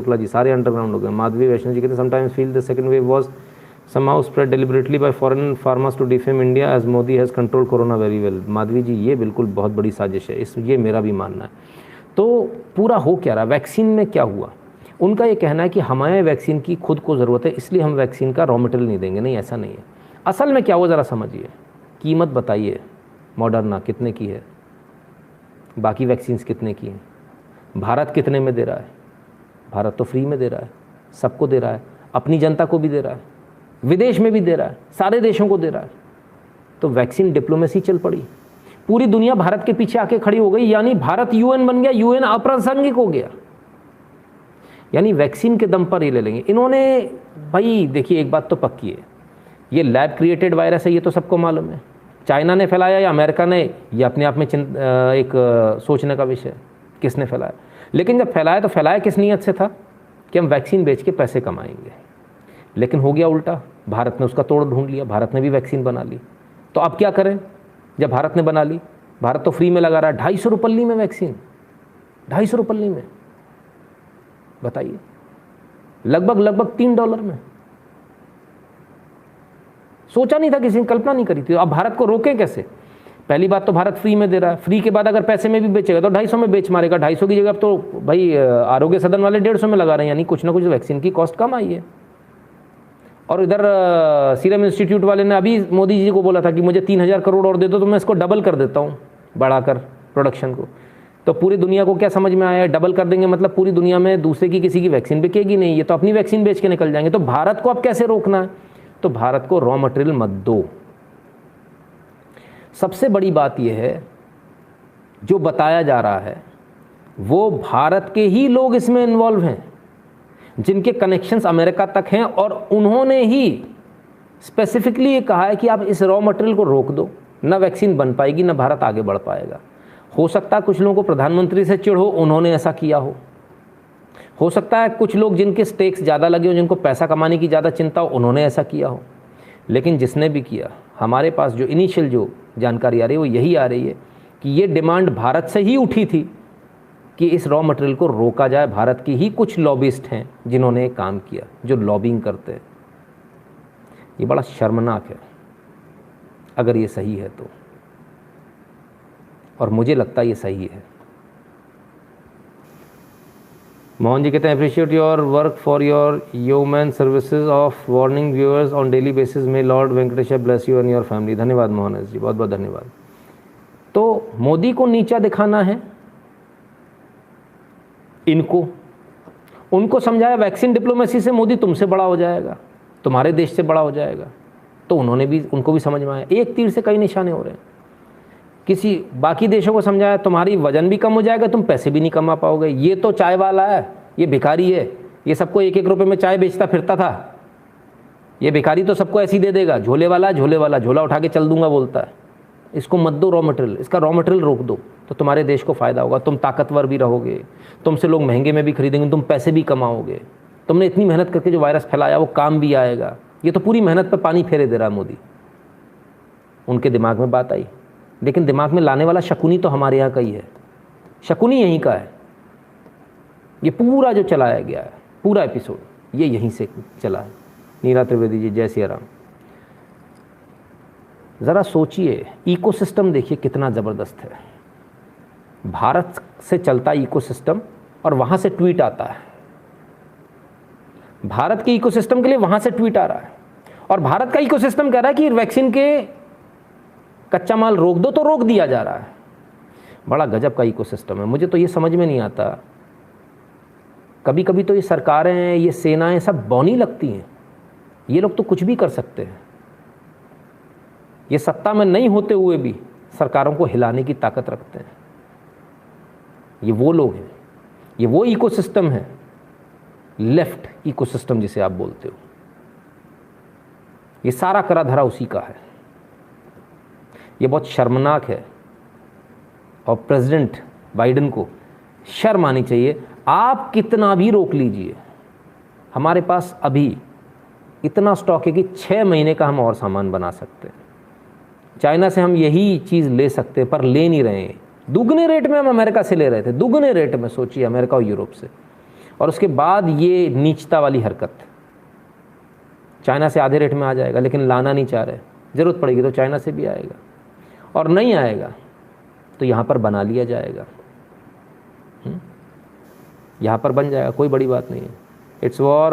शुक्ला जी सारे अंडरग्राउंड हो गए। माधवी वैष्णव जी कहते sometimes feel the second wave was somehow spread deliberately by foreign pharmas to defame India as Modi has controlled corona very well। Madhavi ji ये बिल्कुल बहुत बड़ी साजिश है, इस ये मेरा भी मानना है। तो पूरा हो क्या रहा, वैक्सीन में क्या हुआ, उनका ये कहना है कि हमारे वैक्सीन की खुद को ज़रूरत है इसलिए हम वैक्सीन का रॉ मटेरियल नहीं देंगे। नहीं, ऐसा नहीं है। असल में क्या हुआ ज़रा समझिए, कीमत बताइए, मॉडर्ना कितने की है, बाकी वैक्सीन्स कितने की हैं, भारत कितने में दे रहा है। भारत तो फ्री में दे रहा है, सबको दे रहा है, अपनी जनता को भी दे रहा है, विदेश में भी दे रहा है, सारे देशों को दे रहा है। तो वैक्सीन डिप्लोमेसी चल पड़ी, पूरी दुनिया भारत के पीछे आके खड़ी हो गई, यानी भारत यूएन बन गया, यूएन अप्रासंगिक हो गया, यानी वैक्सीन के दम पर ये ले लेंगे इन्होंने। भाई देखिए एक बात तो पक्की है, ये लैब क्रिएटेड वायरस है, ये तो सबको मालूम है। चाइना ने फैलाया या अमेरिका ने, ये अपने आप में एक सोचने का विषय है किसने फैलाया। लेकिन जब फैलाया तो फैलाया किस नीयत से था कि हम वैक्सीन बेच के पैसे कमाएंगे। लेकिन हो गया उल्टा, भारत ने उसका तोड़ ढूंढ लिया, भारत ने भी वैक्सीन बना ली। तो अब क्या करें जब भारत ने बना ली, भारत तो फ्री में लगा रहा है, 250 रुपये में वैक्सीन, 250 रुपये में, बताइए, लगभग $3 में। सोचा नहीं था, किसी ने कल्पना नहीं करी थी। अब भारत को रोकें कैसे। पहली बात तो भारत फ्री में दे रहा है, फ्री के बाद अगर पैसे में भी बेचेगा तो 250 में बेच मारेगा। 250 की जगह अब तो भाई आरोग्य सदन वाले 150 में लगा रहे हैं, यानी कुछ ना कुछ वैक्सीन की कॉस्ट कम आई है। और इधर सीरम इंस्टीट्यूट वाले ने अभी मोदी जी को बोला था कि मुझे 3000 करोड़ और दे दो तो मैं इसको डबल कर देता हूँ, बढ़ाकर प्रोडक्शन को। तो पूरी दुनिया को क्या समझ में आया है, डबल कर देंगे मतलब पूरी दुनिया में दूसरे की किसी की वैक्सीन बिकेगी नहीं, ये तो अपनी वैक्सीन बेच के निकल जाएंगे। तो भारत को अब कैसे रोकना है, तो भारत को रॉ मटेरियल मत दो। सबसे बड़ी बात यह है जो बताया जा रहा है वो भारत के ही लोग इसमें इन्वॉल्व हैं, जिनके कनेक्शंस अमेरिका तक हैं, और उन्होंने ही स्पेसिफिकली ये कहा है कि आप इस रॉ मटेरियल को रोक दो, ना वैक्सीन बन पाएगी ना भारत आगे बढ़ पाएगा। हो सकता है कुछ लोगों को प्रधानमंत्री से चिढ़ हो, उन्होंने ऐसा किया हो सकता है कुछ लोग जिनके स्टेक्स ज़्यादा लगे हो, जिनको पैसा कमाने की ज़्यादा चिंता हो, उन्होंने ऐसा किया हो। लेकिन जिसने भी किया, हमारे पास जो इनिशियल जो जानकारी आ रही है वो यही आ रही है कि ये डिमांड भारत से ही उठी थी कि इस रॉ मटेरियल को रोका जाए। भारत की ही कुछ लॉबिस्ट हैं जिन्होंने काम किया, जो लॉबिंग करते हैं। ये बड़ा शर्मनाक है अगर ये सही है तो, और मुझे लगता है ये सही है। मोहन जी कहते हैं appreciate your work for your human services of warning viewers on daily basis, my lord Venkatesh bless you and your family. धन्यवाद मोहन जी, बहुत बहुत धन्यवाद। तो मोदी को नीचा दिखाना है इनको, उनको समझाया वैक्सीन डिप्लोमेसी से मोदी तुमसे बड़ा हो जाएगा, तुम्हारे देश से बड़ा हो जाएगा। तो उन्होंने भी, उनको भी समझ में आया, एक तीर से कई निशाने हो रहे हैं। किसी बाकी देशों को समझाया तुम्हारी वजन भी कम हो जाएगा, तुम पैसे भी नहीं कमा पाओगे। ये तो चाय वाला है, ये भिखारी है, ये सबको 1-1 रुपये में चाय बेचता फिरता था। ये भिखारी तो सबको ऐसी दे देगा, झोले वाला झोला उठा के चल दूंगा बोलता है। इसको मत दो रॉ मटेरियल, इसका रॉ मटेरियल रोक दो तो तुम्हारे देश को फ़ायदा होगा, तुम ताकतवर भी रहोगे, तुमसे लोग महंगे में भी खरीदेंगे, तुम पैसे भी कमाओगे। तुमने इतनी मेहनत करके जो वायरस फैलाया वो काम भी आएगा। ये तो पूरी मेहनत पर पानी फेरे दे रहा है मोदी। उनके दिमाग में बात आई, लेकिन दिमाग में लाने वाला शकुनी तो हमारे यहाँ का ही है, शकुनी यहीं का है। ये पूरा जो चलाया गया है, पूरा एपिसोड ये यहीं से चला है। नीरा त्रिवेदी जी, जय सिया राम। ज़रा सोचिए, इकोसिस्टम देखिए कितना ज़बरदस्त है। भारत से चलता इकोसिस्टम और वहाँ से ट्वीट आता है, भारत के इकोसिस्टम के लिए वहाँ से ट्वीट आ रहा है, और भारत का इकोसिस्टम कह रहा है कि वैक्सीन के कच्चा माल रोक दो, तो रोक दिया जा रहा है। बड़ा गजब का इकोसिस्टम है। मुझे तो ये समझ में नहीं आता, कभी कभी तो ये सरकारें, ये सेनाएं सब बौनी लगती हैं। ये लोग तो कुछ भी कर सकते हैं, ये सत्ता में नहीं होते हुए भी सरकारों को हिलाने की ताकत रखते हैं। ये वो लोग हैं, ये वो इकोसिस्टम है, लेफ्ट इकोसिस्टम जिसे आप बोलते हो। ये सारा करा धरा उसी का है। ये बहुत शर्मनाक है, और प्रेसिडेंट बाइडेन को शर्म आनी चाहिए। आप कितना भी रोक लीजिए, हमारे पास अभी इतना स्टॉक है कि 6 महीने का हम और सामान बना सकते हैं। चाइना से हम यही चीज़ ले सकते हैं, पर ले नहीं रहे हैं। दुगने रेट में हम अमेरिका से ले रहे थे, दुगने रेट में, सोचिए, अमेरिका और यूरोप से। और उसके बाद ये नीचता वाली हरकत, चाइना से आधे रेट में आ जाएगा, लेकिन लाना नहीं चाह रहे, ज़रूरत पड़ेगी तो चाइना से भी आएगा, और नहीं आएगा तो यहाँ पर बना लिया जाएगा, यहाँ पर बन जाएगा, कोई बड़ी बात नहीं है। It's war